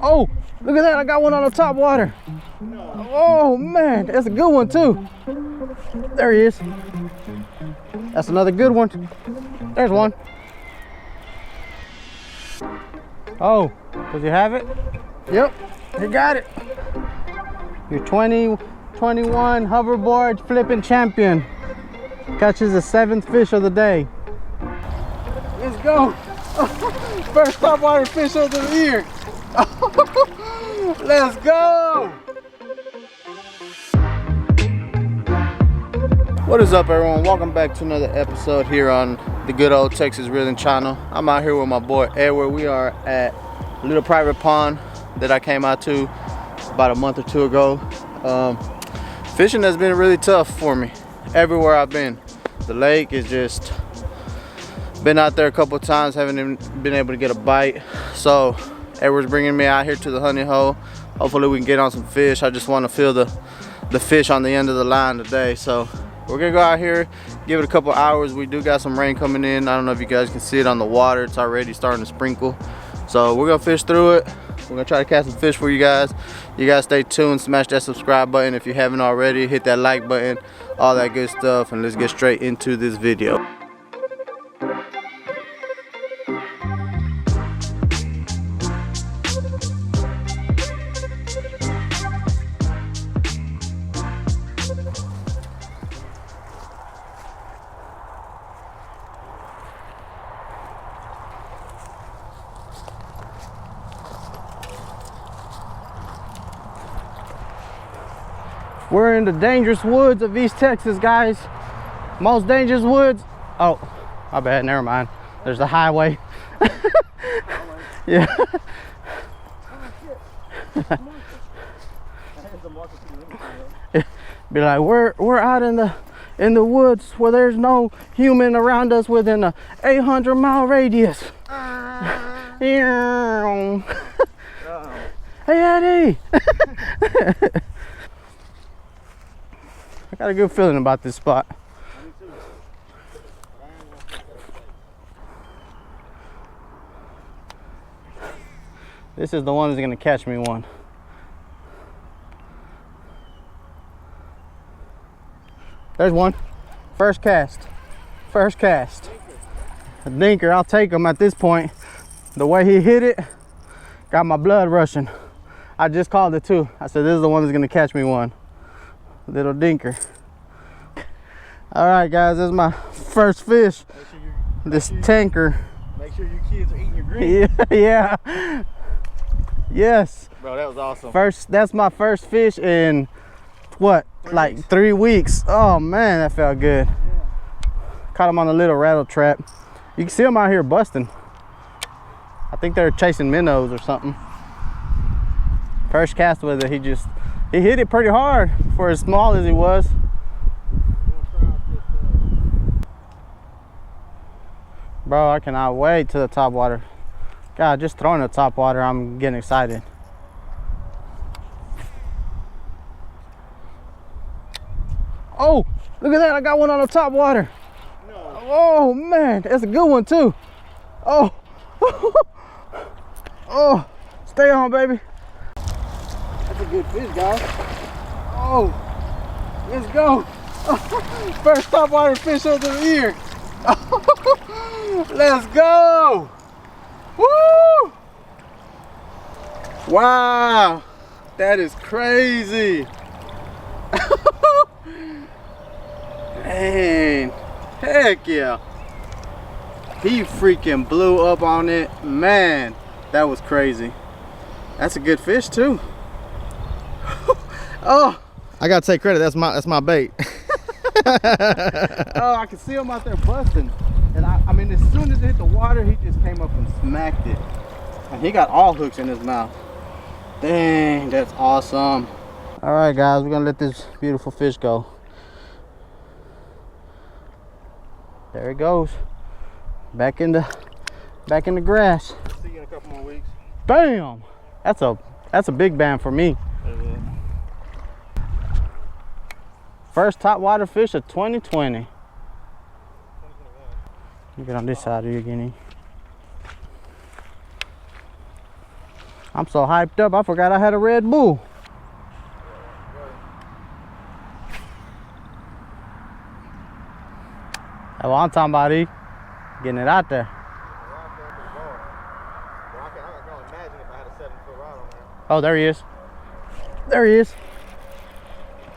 Oh, look at that, I got one on the top water. Oh man, that's a good one too. There he is. That's another good one. There's one. Oh, does he have it? Yep, he got it. Your 2021 hoverboard flipping champion catches the 7th fish of the day. Let's go. First topwater fish of the year. Let's go. What is up, everyone? Welcome back to another episode here on the good old Texas Reeling channel. I'm out here with my boy Edward. We are at a little private pond that I came out to about a month or two ago. Fishing has been really tough for me everywhere I've been. The lake is just been out there a couple of times, haven't even been able to get a bite. So Edward's bringing me out here to the honey hole. Hopefully we can get on some fish. I just want to feel the fish on the end of the line today. So we're gonna go out here, give it a couple hours. We do got some rain coming in. I don't know if you guys can see it on the water. It's already starting to sprinkle. So we're gonna fish through it. We're gonna try to catch some fish for you guys. You guys stay tuned, smash that subscribe button if you haven't already, hit that like button, all that good stuff, and let's get straight into this video. We're in the dangerous woods of East Texas, guys. Most dangerous woods. Oh, my bad, never mind. There's the highway. Yeah. Be like, we're out in the woods where there's no human around us within a 800-mile radius. Hey, Eddie. I got a good feeling about this spot. This is the one that's gonna catch me one. There's one. First cast. First cast. A dinker. I'll take him at this point. The way he hit it got my blood rushing. I just called it too. I said this is the one that's gonna catch me one. Little dinker. All right, guys, this is my first fish. This tanker. Make sure your kids are eating your greens. Yeah. Yes. Bro, that was awesome. That's my first fish in what, like 3 weeks. Oh man, that felt good. Yeah. Caught him on a little rattle trap. You can see him out here busting. I think they're chasing minnows or something. First cast with it, he hit it pretty hard for as small as he was. Bro, I cannot wait to the top water. God, just throwing the top water, I'm getting excited. Oh, look at that, I got one on the top water. No. Oh man, that's a good one too. Oh, oh, stay on, baby. That's a good fish, guys. Oh, let's go. First topwater fish of the year. Let's go. Woo! Wow, that is crazy. Man, heck yeah. He freaking blew up on it. Man, that was crazy. That's a good fish too. Oh, I gotta take credit. That's my bait. Oh, I can see him out there busting, and I mean, as soon as it hit the water, he just came up and smacked it, and he got all hooks in his mouth. Dang, that's awesome. All right, guys, we're gonna let this beautiful fish go. There it goes, back in the grass. See you in a couple more weeks. Bam! That's a big bam for me. First topwater fish of 2020. You get on this side of your guinea. I'm so hyped up, I forgot I had a Red Bull. That's what I'm talking about, E. Getting it out there. Oh, there he is. There he is.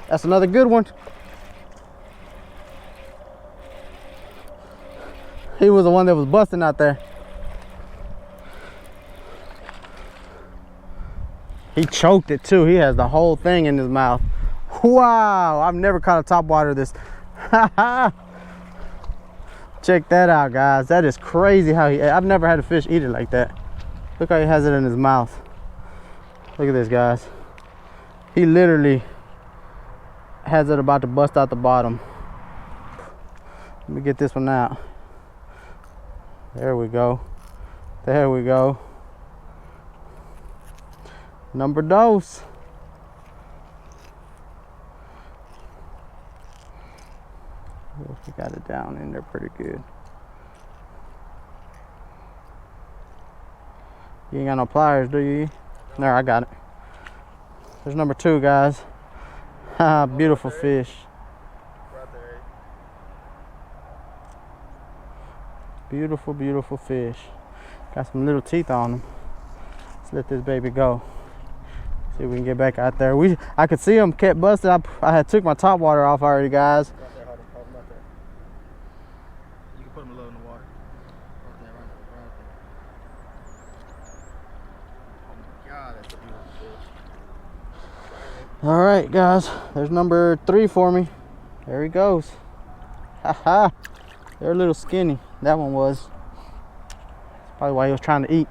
That's another good one. He was the one that was busting out there. He choked it too. He has the whole thing in his mouth. Wow, I've never caught a topwater this. Check that out, guys. That is crazy how I've never had a fish eat it like that. Look how he has it in his mouth. Look at this, guys. He literally has it about to bust out the bottom. Let me get this one out. There we go. There we go. Number dos. We got it down in there pretty good. You ain't got no pliers, do you? There, I got it. There's number 2, guys. Beautiful fish. Right there. Beautiful, beautiful fish. Got some little teeth on them. Let's let this baby go. See if we can get back out there. I could see them kept busted. I had took my top water off already, guys. Right there, hold him right there. You can put him a little in the water. Right there, right there. Oh my God, that's a beautiful fish. All right, guys. There's number 3 for me. There he goes. Haha. They're a little skinny. That one was. That's probably why he was trying to eat.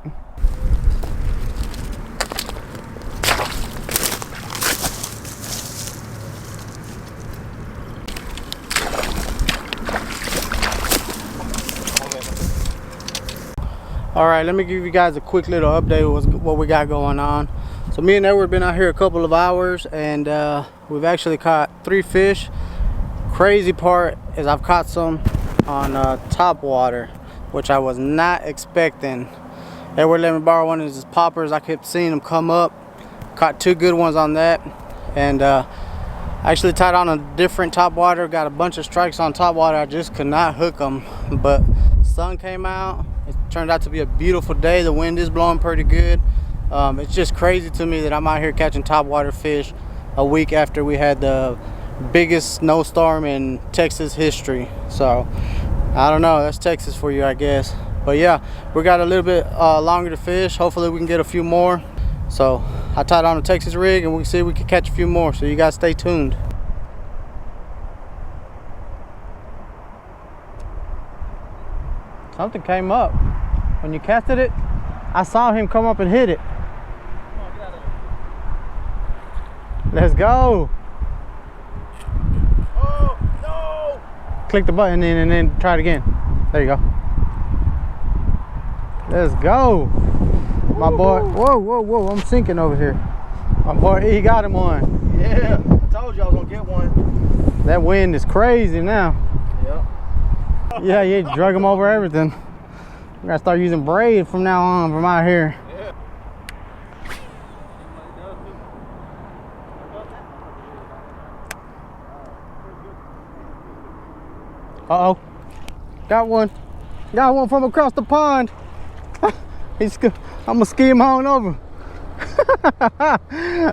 All right, let me give you guys a quick little update with what we got going on. So me and Edward been out here a couple of hours, and we've actually caught 3 fish. Crazy part is I've caught some on topwater, which I was not expecting. Edward let me borrow one of his poppers. I kept seeing them come up. Caught 2 good ones on that, and I actually tied on a different topwater. Got a bunch of strikes on topwater. I just could not hook them, but sun came out. It turned out to be a beautiful day. The wind is blowing pretty good. It's just crazy to me that I'm out here catching topwater fish a week after we had the biggest snowstorm in Texas history. So I don't know, that's Texas for you, I guess. But yeah, we got a little bit longer to fish. Hopefully we can get a few more. So I tied on a Texas rig, and we can see if we can catch a few more. So you guys stay tuned. Something came up. When you casted it, I saw him come up and hit it. Let's go. Oh, no! Click the button in and then try it again. There you go. Let's go. My boy. Whoa, whoa, whoa. I'm sinking over here. My boy, he got him on. Yeah, I told you I was going to get one. That wind is crazy now. Yep. Yeah, you drug him over everything. We're gonna start using braid from now on from out here. Yeah. Uh-oh. Got one. Got one from across the pond. I'm gonna ski him on over.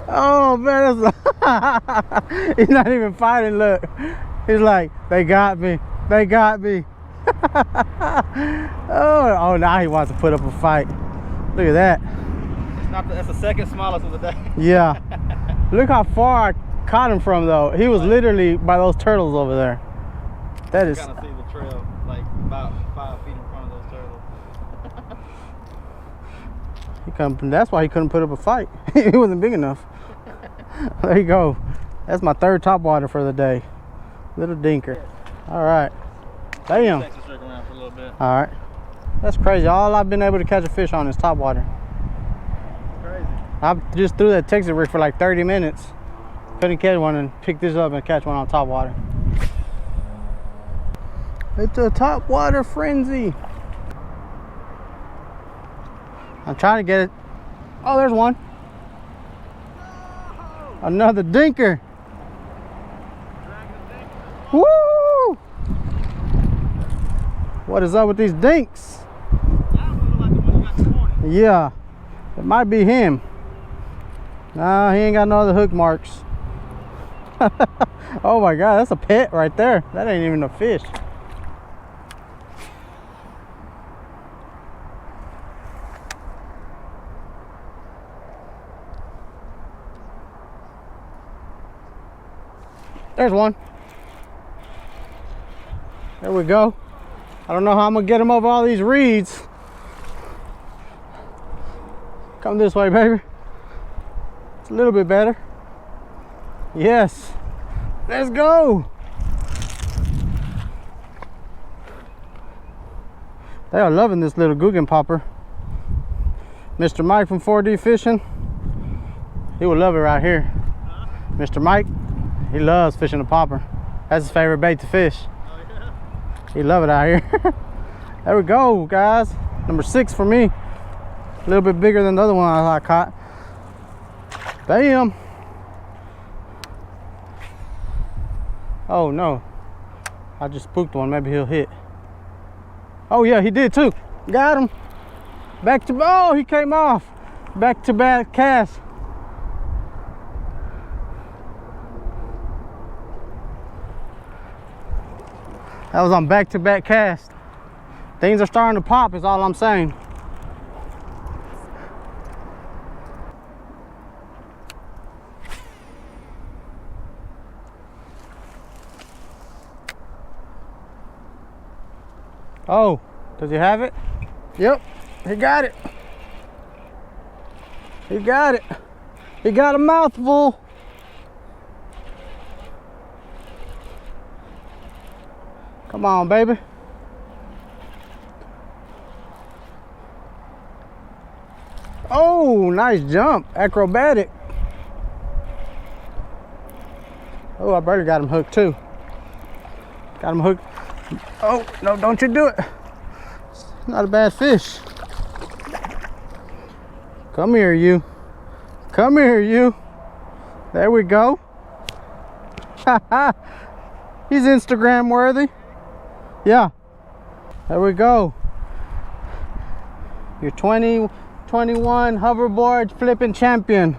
Oh man, that's he's not even fighting, look. He's like, they got me. They got me. Oh, now he wants to put up a fight. Look at that. That's the second smallest of the day. Yeah. Look how far I caught him from, though. He was literally by those turtles over there. That is. You kind of see the trail, like about 5 feet in front of those turtles. That's why he couldn't put up a fight. He wasn't big enough. There you go. That's my 3rd topwater for the day. Little dinker. All right. Damn. Texas rig around for a little bit. All right. That's crazy. All I've been able to catch a fish on is topwater. Crazy. I just threw that Texas rig for like 30 minutes. Couldn't catch one, and picked this up and catch one on topwater. It's a topwater frenzy. I'm trying to get it Oh, there's one. Another dinker. Woo! What is up with these dinks? Yeah, it might be him. Nah, he ain't got no other hook marks. Oh my God, that's a pet right there. That ain't even a fish. There's one. There we go. I don't know how I'm gonna get him over all these reeds. Come this way, baby. It's a little bit better. Yes. Let's go. They are loving this little Guggen popper. Mr. Mike from 4D Fishing, he would love it right here. Mr. Mike, he loves fishing a popper. That's his favorite bait to fish. Oh, yeah. He love it out here. There we go, guys. Number 6 for me. A little bit bigger than the other one I caught. Bam. Oh no, I just spooked one. Maybe he'll hit. Oh yeah, he did too. Got him. Back to, oh, he came off. Back to back cast. That was on back to back cast. Things are starting to pop is all I'm saying. Oh, does he have it? Yep, he got it. He got it. He got a mouthful. Come on, baby. Oh, nice jump. Acrobatic. Oh, I barely got him hooked too. Got him hooked. Oh, no, don't you do it. It's not a bad fish. Come here, you. Come here, you. There we go. He's Instagram worthy. Yeah. There we go. Your 2021 hoverboard flipping champion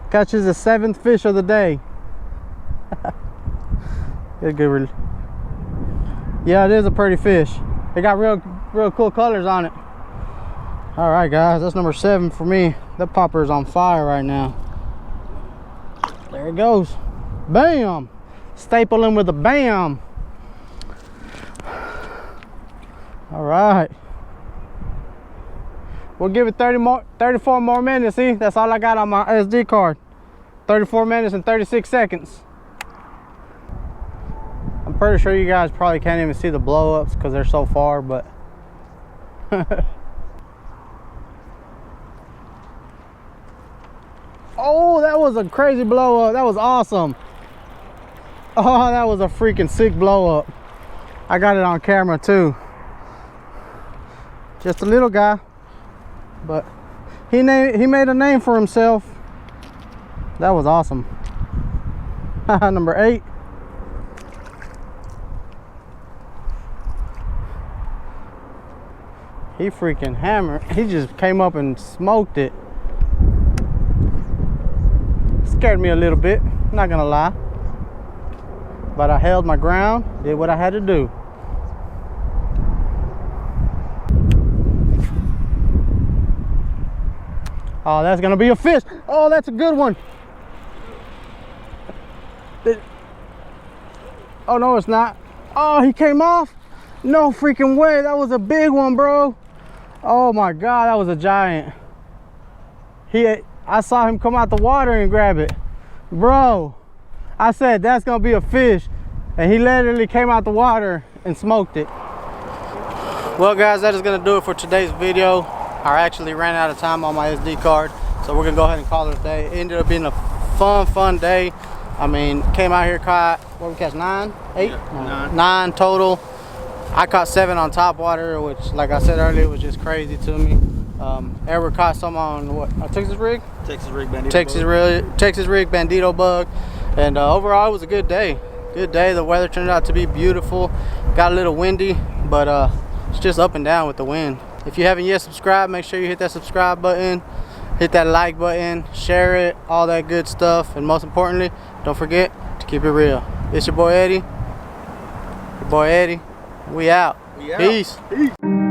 catches the 7th fish of the day. Good. Yeah, it is a pretty fish. They got real cool colors on it. All right, guys, that's number 7 for me. That popper is on fire right now. There it goes. Bam! Staple him with a bam. All right. We'll give it 34 more minutes. See, that's all I got on my SD card. 34 minutes and 36 seconds. I'm pretty sure you guys probably can't even see the blow-ups because they're so far, but oh, that was a crazy blow-up. That was awesome. Oh, that was a freaking sick blow-up. I got it on camera too. Just a little guy, but he made a name for himself. That was awesome. Number 8. He freaking hammered. He just came up and smoked it. Scared me a little bit, not gonna lie. But I held my ground, did what I had to do. Oh, that's gonna be a fish. Oh, that's a good one. Oh, no, it's not. Oh, he came off? No freaking way. That was a big one, bro. Oh my God, that was a giant. I saw him come out the water and grab it. Bro, I said, that's gonna be a fish. And he literally came out the water and smoked it. Well, guys, that is gonna do it for today's video. I actually ran out of time on my SD card, so we're gonna go ahead and call it a day. It ended up being a fun day. I mean, came out here, caught, what did we catch, 9, 8? Yeah, 9 total. I caught 7 on Topwater, which, like I said earlier, was just crazy to me. Edward caught some on what, a Texas rig? Texas rig bandito. Texas rig bandito bug. And overall, it was a good day. Good day. The weather turned out to be beautiful. Got a little windy, but it's just up and down with the wind. If you haven't yet subscribed, make sure you hit that subscribe button, hit that like button, share it, all that good stuff. And most importantly, don't forget to keep it real. It's your boy Eddie. We out. We out. Peace. Peace.